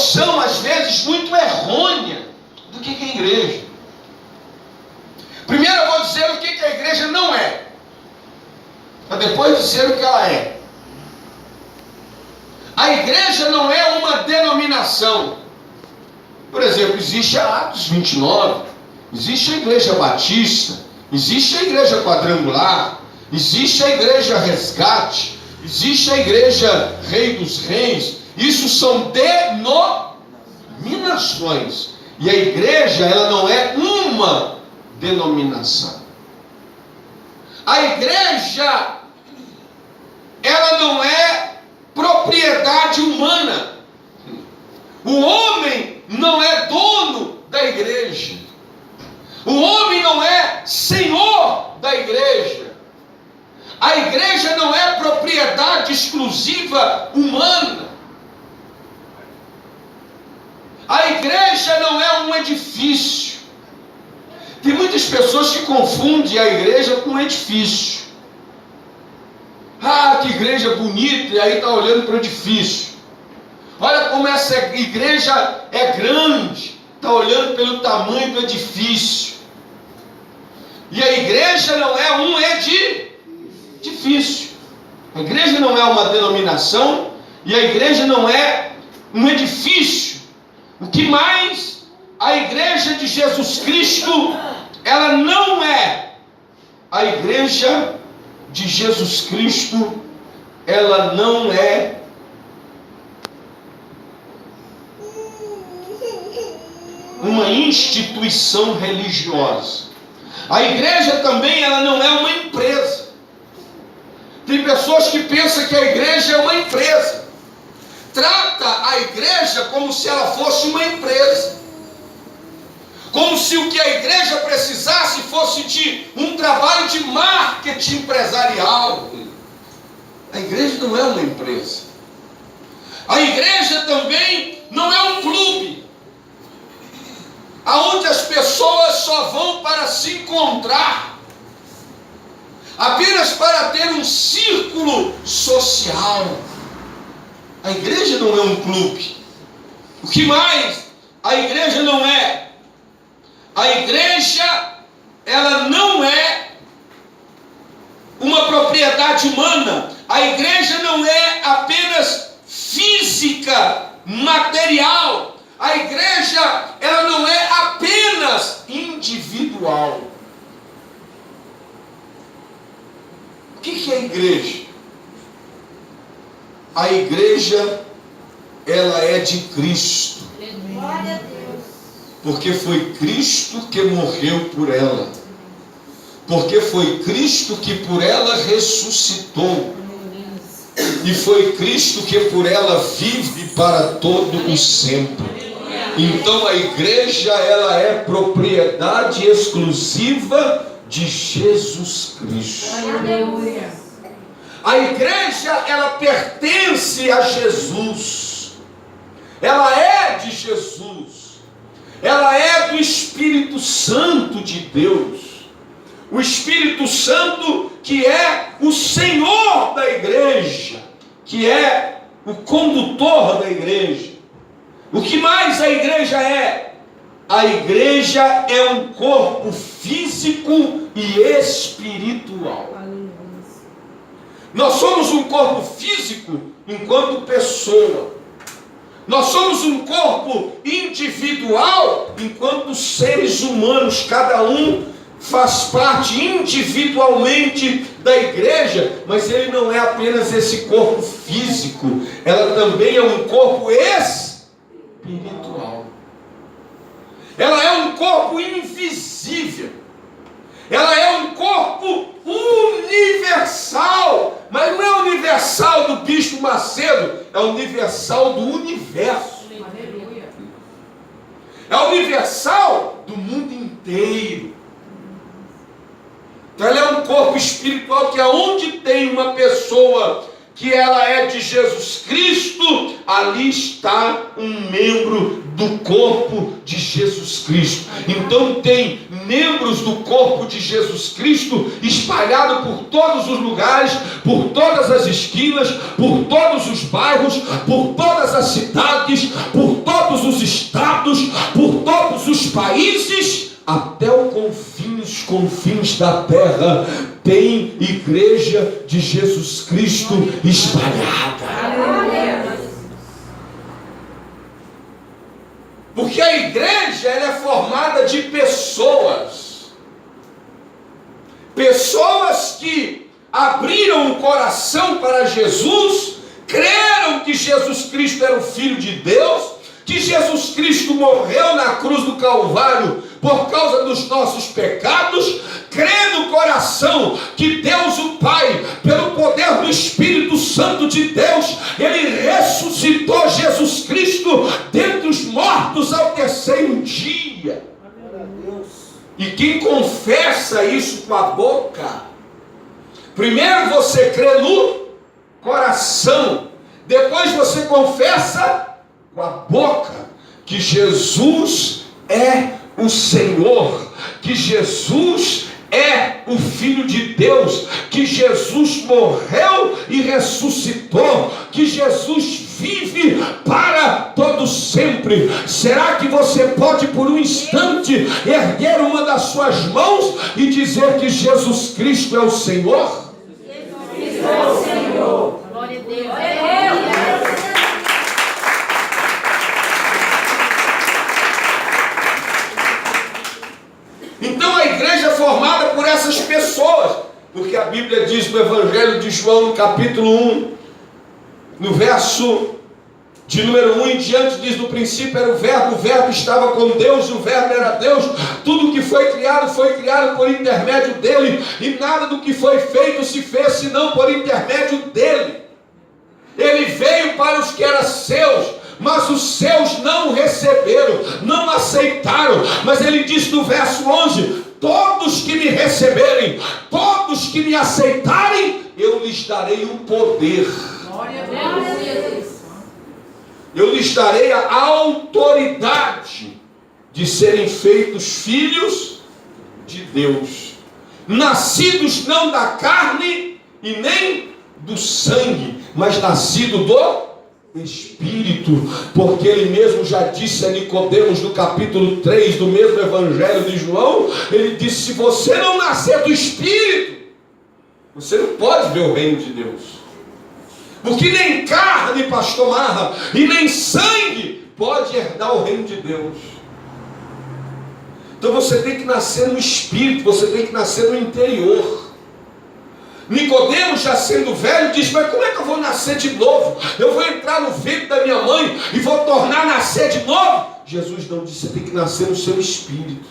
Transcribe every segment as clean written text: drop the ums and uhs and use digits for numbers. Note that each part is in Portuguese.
noção, às vezes, muito errônea do que é igreja. Primeiro eu vou dizer o que a igreja não é, para depois dizer o que ela é. A igreja não é uma denominação. Por exemplo, existe a Atos 29, existe a igreja batista, existe a igreja quadrangular, existe a igreja resgate, existe a igreja Rei dos Reis. Isso são denominações. E a igreja, ela não é uma denominação. A igreja, ela não é propriedade humana. O homem não é dono da igreja. O homem não é senhor da igreja. A igreja não é propriedade exclusiva humana. A igreja não é um edifício. Tem muitas pessoas que confundem a igreja com um edifício. Ah, que igreja bonita, e aí está olhando para o edifício. Olha como essa igreja é grande, está olhando pelo tamanho do edifício. E a igreja não é um edifício. A igreja não é uma denominação, e a igreja não é um edifício. O que mais? A igreja de Jesus Cristo, ela não é. A igreja de Jesus Cristo, ela não é uma instituição religiosa. A igreja também, ela não é uma empresa. Tem pessoas que pensam que a igreja é uma empresa. Trata a igreja como se ela fosse uma empresa. Como se o que a igreja precisasse fosse de um trabalho de marketing empresarial. A igreja não é uma empresa. A igreja também não é um clube, aonde as pessoas só vão para se encontrar, apenas para ter um círculo social. A igreja não é um clube. O que mais a igreja não é? A igreja, ela não é uma propriedade humana. A igreja não é apenas física, material. A igreja, ela não é apenas individual. O que é a igreja? A igreja, ela é de Cristo. Glória a Deus. Porque foi Cristo que morreu por ela. Porque foi Cristo que por ela ressuscitou. E foi Cristo que por ela vive para todo o sempre. Então a igreja, ela é propriedade exclusiva de Jesus Cristo. Aleluia. A igreja, ela pertence a Jesus. Ela é de Jesus. Ela é do Espírito Santo de Deus. O Espírito Santo que é o Senhor da igreja, que é o condutor da igreja. O que mais a igreja é? A igreja é um corpo físico e espiritual. Nós somos um corpo físico enquanto pessoa. Nós somos um corpo individual enquanto seres humanos. Cada um faz parte individualmente da igreja, mas ele não é apenas esse corpo físico. Ela também é um corpo espiritual. Ela é um corpo invisível. Ela é um corpo universal. Mas não é universal do Bispo Macedo, é universal do universo. É universal do mundo inteiro. Então ela é um corpo espiritual que aonde tem uma pessoa que ela é de Jesus Cristo, ali está um membro do corpo de Jesus Cristo. Então tem membros do corpo de Jesus Cristo espalhados por todos os lugares, por todas as esquinas, por todos os bairros, por todas as cidades, por todos os estados, por todos os países, até os confins da terra, tem igreja de Jesus Cristo espalhada. Porque a igreja ela é formada de pessoas. Pessoas que abriram o coração para Jesus, creram que Jesus Cristo era o Filho de Deus, que Jesus Cristo morreu na cruz do Calvário por causa dos nossos pecados, crê no coração que Deus o Pai, pelo poder do Espírito Santo de Deus, Ele ressuscitou Jesus Cristo dentre os mortos ao terceiro dia. E quem confessa isso com a boca, primeiro você crê no coração, depois você confessa com a boca que Jesus é o Senhor, que Jesus é o Filho de Deus, que Jesus morreu e ressuscitou, que Jesus vive para todo sempre. Será que você pode por um instante erguer uma das suas mãos e dizer que Jesus Cristo é o Senhor? Jesus é o Senhor. Glória a Deus. Então a igreja é formada por essas pessoas, porque a Bíblia diz no Evangelho de João, no capítulo 1, no verso de número 1 em diante, diz: no princípio era o Verbo estava com Deus, e o Verbo era Deus, tudo que foi criado por intermédio dele, e nada do que foi feito se fez senão por intermédio dele. Ele veio para os que eram seus, mas os seus não receberam, não aceitaram. Mas ele diz no verso 11: todos que me receberem, todos que me aceitarem, eu lhes darei o poder. Glória a Deus. Eu lhes darei a autoridade de serem feitos filhos de Deus, nascidos não da carne e nem do sangue, mas nascido do Espírito, porque ele mesmo já disse a Nicodemos no capítulo 3 do mesmo Evangelho de João, ele disse: se você não nascer do Espírito, você não pode ver o reino de Deus. Porque nem carne, pastor Marra, e nem sangue pode herdar o reino de Deus. Então você tem que nascer no Espírito, você tem que nascer no interior. Nicodemos, já sendo velho, diz: mas como é que eu vou nascer de novo? Eu vou entrar no ventre da minha mãe e vou tornar a nascer de novo? Jesus não disse: você tem que nascer no seu espírito.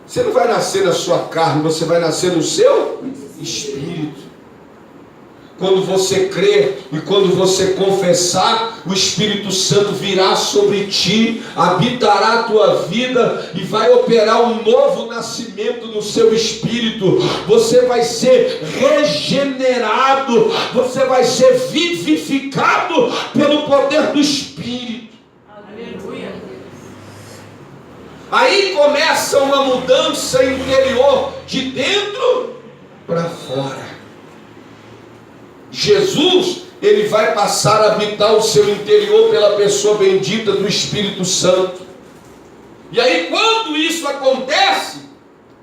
Você não vai nascer na sua carne, você vai nascer no seu espírito. Quando você crer e quando você confessar, o Espírito Santo virá sobre ti, habitará a tua vida e vai operar um novo nascimento no seu espírito. Você vai ser regenerado, você vai ser vivificado pelo poder do Espírito. Aleluia. Aí começa uma mudança interior, de dentro para fora. Jesus, ele vai passar a habitar o seu interior pela pessoa bendita do Espírito Santo. E aí, quando isso acontece,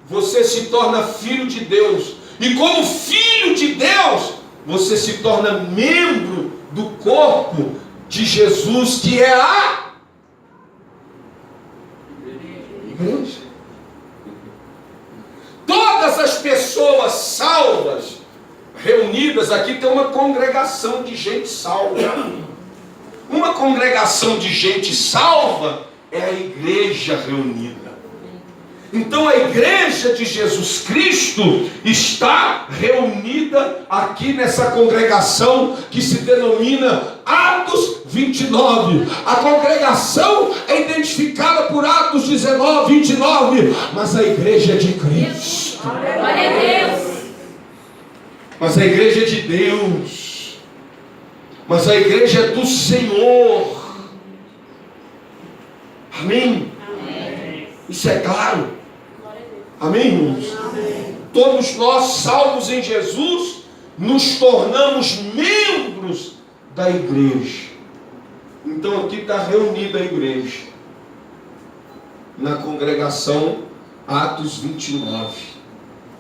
você se torna filho de Deus. E como filho de Deus, você se torna membro do corpo de Jesus, que é a igreja. Todas as pessoas salvas reunidas aqui, tem uma congregação de gente salva. Uma congregação de gente salva é a igreja reunida. Então a igreja de Jesus Cristo está reunida aqui nessa congregação que se denomina Atos 29. A congregação é identificada por Atos 19, 29, mas a igreja é de Cristo. Glória a Deus. Mas a igreja é de Deus. Mas a igreja é do Senhor. Amém? Amém. Isso é claro. Amém, irmãos? Amém. Todos nós, salvos em Jesus, nos tornamos membros da igreja. Então aqui está reunida a igreja. Na congregação Atos 29.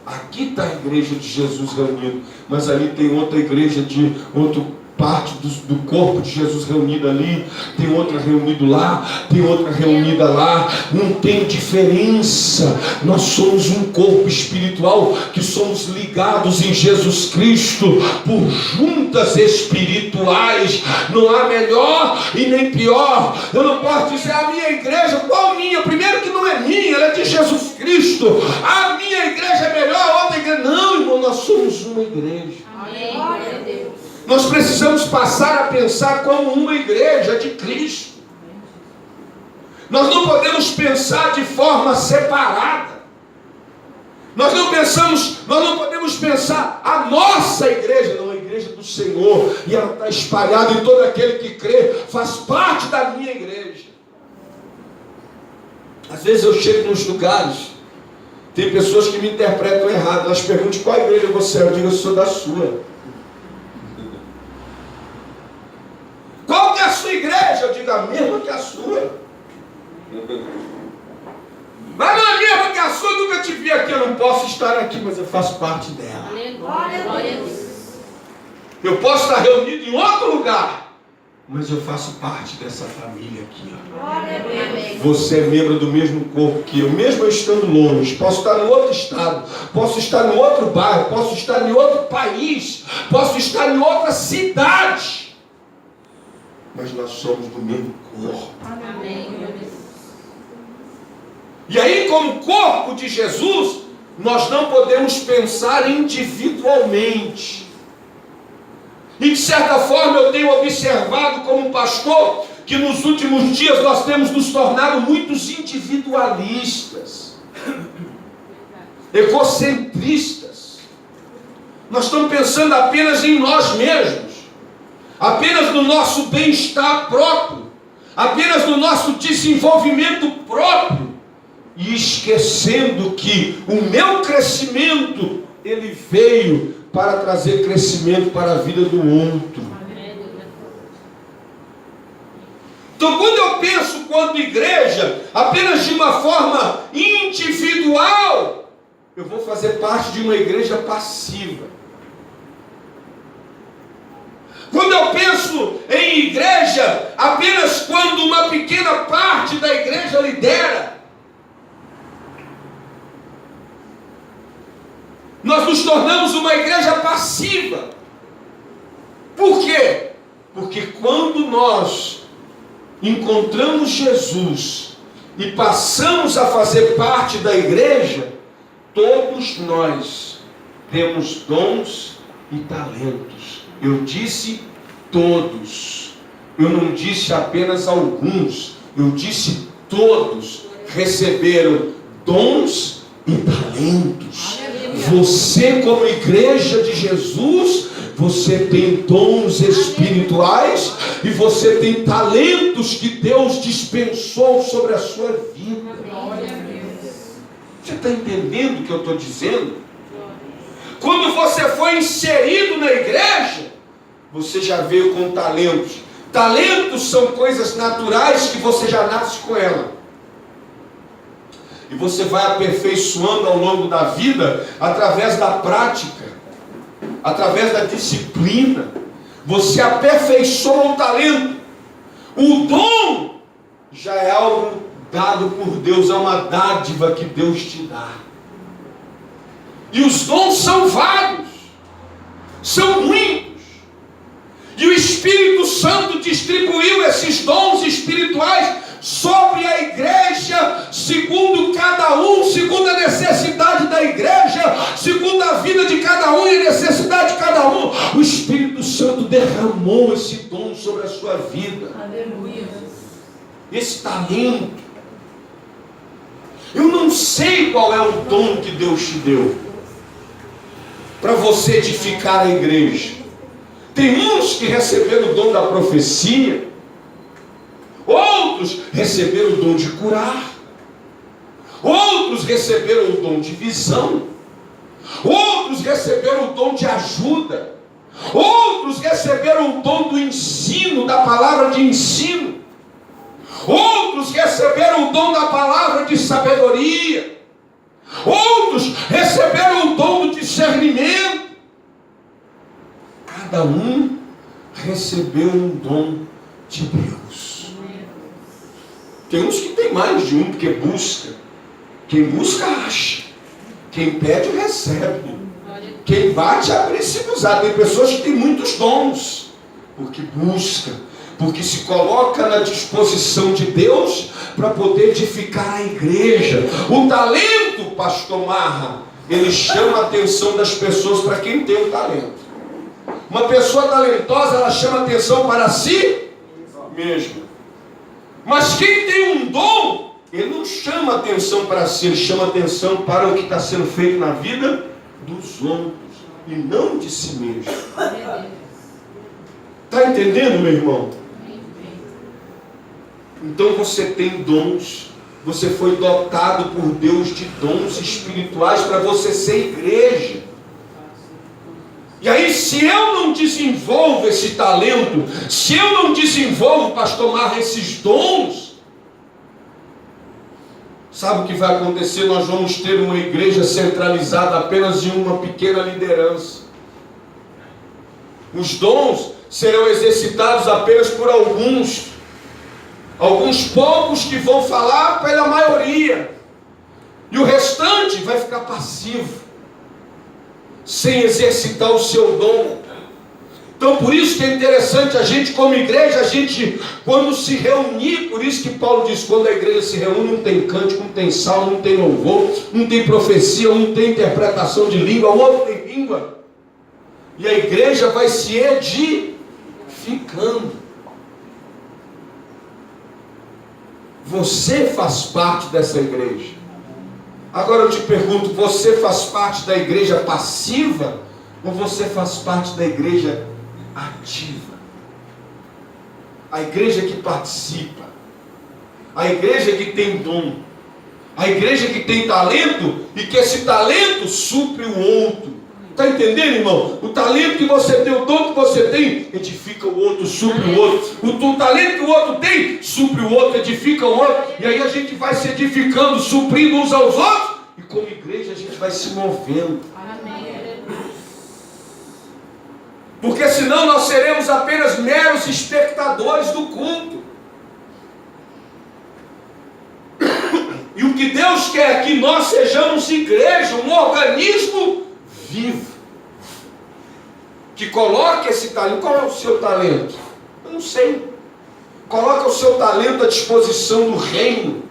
Aqui está a igreja de Jesus reunida. Mas ali tem outra igreja de outro parte do corpo de Jesus reunida ali, tem outra reunida lá, tem outra reunida lá, não tem diferença. Nós somos um corpo espiritual que somos ligados em Jesus Cristo por juntas espirituais. Não há melhor e nem pior. Eu não posso dizer a minha igreja, qual minha? Primeiro que não é minha, ela é de Jesus Cristo. A minha igreja é melhor, a outra igreja. Não, irmão, nós somos uma igreja. Amém. Glória a Deus. Nós precisamos passar a pensar como uma igreja de Cristo. Nós não podemos pensar de forma separada. Nós não podemos pensar a nossa igreja, não, a igreja do Senhor, e ela está espalhada em todo aquele que crê, faz parte da minha igreja. Às vezes eu chego nos lugares, tem pessoas que me interpretam errado, elas perguntam de qual igreja você é, eu digo, eu sou da sua. Qual que é a sua igreja? Eu digo, a mesma que a sua. Mas não é a mesma que a sua, eu nunca te vi aqui, eu não posso estar aqui, mas eu faço parte dela. Glória a Deus. Eu posso estar reunido em outro lugar, mas eu faço parte dessa família aqui. Glória a Deus. Você é membro do mesmo corpo que eu, mesmo eu estando longe, posso estar em outro estado, posso estar em outro bairro, posso estar em outro país, posso estar em outra cidade. Mas nós somos do mesmo corpo. Amém. E aí, como corpo de Jesus, nós não podemos pensar individualmente. E de certa forma eu tenho observado como pastor que nos últimos dias nós temos nos tornado muitos individualistas, egocentristas. Nós estamos pensando apenas em nós mesmos, apenas no nosso bem-estar próprio, apenas no nosso desenvolvimento próprio, e esquecendo que o meu crescimento, ele veio para trazer crescimento para a vida do outro. Então, quando eu penso quanto igreja, apenas de uma forma individual, eu vou fazer parte de uma igreja passiva. Quando eu penso em igreja, apenas quando uma pequena parte da igreja lidera, nós nos tornamos uma igreja passiva. Por quê? Porque quando nós encontramos Jesus e passamos a fazer parte da igreja, todos nós temos dons e talentos. Eu disse todos, eu não disse apenas alguns, eu disse todos receberam dons e talentos. Você, como igreja de Jesus, você tem dons espirituais e você tem talentos que Deus dispensou sobre a sua vida. Você está entendendo o que eu estou dizendo? Quando você foi inserido na igreja, você já veio com talentos. Talentos são coisas naturais que você já nasce com ela. E você vai aperfeiçoando ao longo da vida, através da prática, através da disciplina. Você aperfeiçoa o talento. O dom já é algo dado por Deus, é uma dádiva que Deus te dá. E os dons são vários, são muitos. E o Espírito Santo distribuiu esses dons espirituais sobre a igreja, segundo cada um, segundo a necessidade da igreja, segundo a vida de cada um e a necessidade de cada um. O Espírito Santo derramou esse dom sobre a sua vida. Aleluia. Esse talento. Eu não sei qual é o dom que Deus te deu para você edificar a igreja. Tem uns que receberam o dom da profecia, outros receberam o dom de curar, outros receberam o dom de visão, outros receberam o dom de ajuda, outros receberam o dom do ensino, da palavra de ensino, outros receberam o dom da palavra de sabedoria, outros receberam o dom do discernimento. Cada um recebeu um dom de Deus. Tem uns que tem mais de um, porque busca. Quem busca, acha. Quem pede, recebe. Quem bate, abre-se usar. Tem pessoas que têm muitos dons, porque busca, porque se coloca na disposição de Deus para poder edificar a igreja. O talento, pastor Marra, ele chama a atenção das pessoas para quem tem o talento. Uma pessoa talentosa, ela chama atenção para si mesma. Mas quem tem um dom, ele não chama atenção para si, ele chama atenção para o que está sendo feito na vida dos outros, e não de si mesmo. Está entendendo, meu irmão? Então você tem dons, você foi dotado por Deus de dons espirituais para você ser igreja. E aí, se eu não desenvolvo esse talento, se eu não desenvolvo, pastor Marra, esses dons, sabe o que vai acontecer? Nós vamos ter uma igreja centralizada apenas em uma pequena liderança. Os dons serão exercitados apenas por alguns poucos que vão falar pela maioria, e o restante vai ficar passivo, sem exercitar o seu dom. Então por isso que é interessante a gente como igreja, a gente quando se reunir, por isso que Paulo diz, quando a igreja se reúne, não tem cântico, não tem salmo, não tem louvor, não tem profecia, não tem interpretação de língua, o outro tem língua, e a igreja vai se edificando. Você faz parte dessa igreja. Agora eu te pergunto, você faz parte da igreja passiva ou você faz parte da igreja ativa? A igreja que participa, a igreja que tem dom, a igreja que tem talento e que esse talento supre o outro. Está entendendo, irmão? O talento que você tem, o dom que você tem, edifica o outro, supre o outro. O talento que o outro tem, supre o outro, edifica o outro. E aí a gente vai se edificando, suprindo uns aos outros. E como igreja a gente vai se movendo. Porque senão nós seremos apenas meros espectadores do culto. E o que Deus quer é que nós sejamos igreja, um organismo vivo, que coloque esse talento. Qual é o seu talento? Eu não sei. Coloca o seu talento à disposição do reino,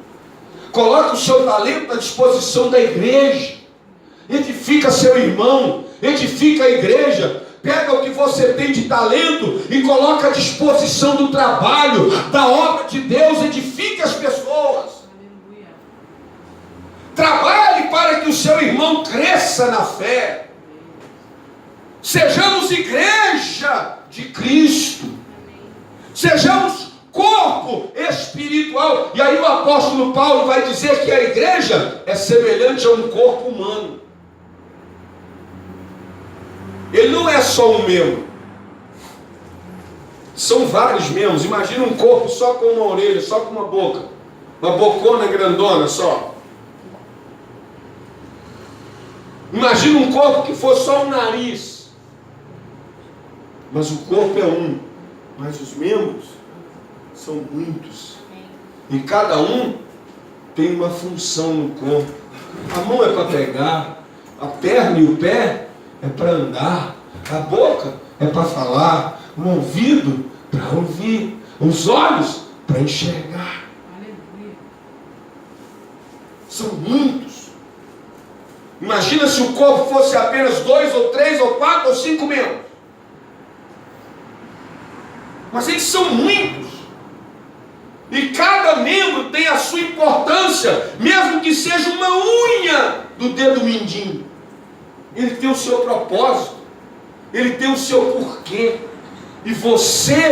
coloca o seu talento à disposição da igreja, edifica seu irmão, edifica a igreja. Pega o que você tem de talento e coloca à disposição do trabalho, da obra de Deus, edifique as pessoas. Trabalhe para que o seu irmão cresça na fé. Sejamos igreja de Cristo. Sejamos corpo espiritual. E aí o apóstolo Paulo vai dizer que a igreja é semelhante a um corpo humano. Ele não é só um membro. São vários membros. Imagina um corpo só com uma orelha, só com uma boca. Uma bocona grandona só. Imagina um corpo que for só um nariz. Mas o corpo é um. Mas os membros são muitos. E cada um tem uma função no corpo. A mão é para pegar. A perna e o pé é para andar. A boca é para falar. O ouvido para ouvir. Os olhos para enxergar. São muitos. Imagina se o corpo fosse apenas 2 ou 3 ou 4 ou 5 membros. Mas eles são muitos. E cada membro tem a sua importância, mesmo que seja uma unha do dedo mindinho. Ele tem o seu propósito. Ele tem o seu porquê. E você